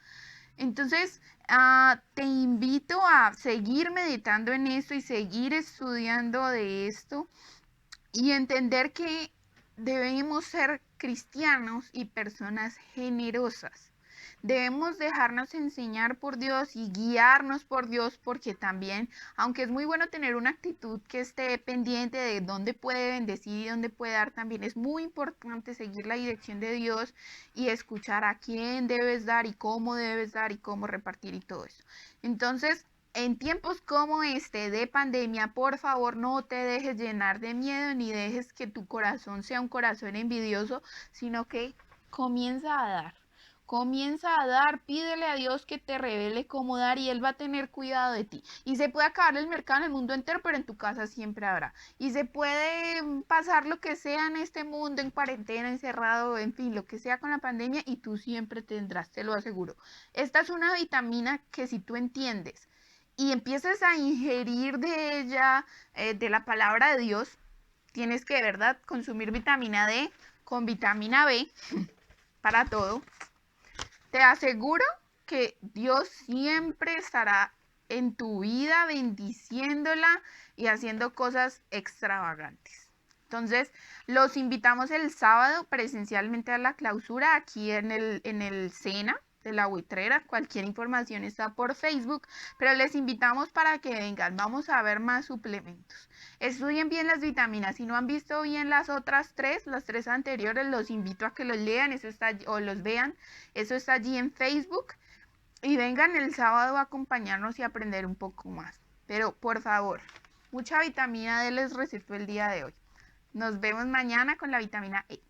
Entonces, te invito a seguir meditando en esto y seguir estudiando de esto y entender que debemos ser cristianos y personas generosas. Debemos dejarnos enseñar por Dios y guiarnos por Dios, porque también, aunque es muy bueno tener una actitud que esté pendiente de dónde puede bendecir y dónde puede dar, también es muy importante seguir la dirección de Dios y escuchar a quién debes dar y cómo repartir y todo eso. Entonces, en tiempos como este de pandemia, por favor, no te dejes llenar de miedo ni dejes que tu corazón sea un corazón envidioso, sino que comienza a dar. Comienza a dar, pídele a Dios que te revele cómo dar y Él va a tener cuidado de ti. Y se puede acabar el mercado en el mundo entero, pero en tu casa siempre habrá. Y se puede pasar lo que sea en este mundo, en cuarentena, encerrado, en fin, lo que sea con la pandemia y tú siempre tendrás, te lo aseguro. Esta es una vitamina que si tú entiendes y empiezas a ingerir de ella, de la palabra de Dios, tienes que de verdad consumir vitamina D con vitamina B para todo. Te aseguro que Dios siempre estará en tu vida bendiciéndola y haciendo cosas extravagantes. Entonces, los invitamos el sábado presencialmente a la clausura aquí en el SENA de la Buitrera. Cualquier información está por Facebook, pero les invitamos para que vengan. Vamos a ver más suplementos. Estudien bien las vitaminas. Si no han visto bien las otras tres, las tres anteriores, los invito a que los lean, eso está, o los vean. Eso está allí en Facebook. Y vengan el sábado a acompañarnos y aprender un poco más. Pero por favor, mucha vitamina D les recetó el día de hoy. Nos vemos mañana con la vitamina E.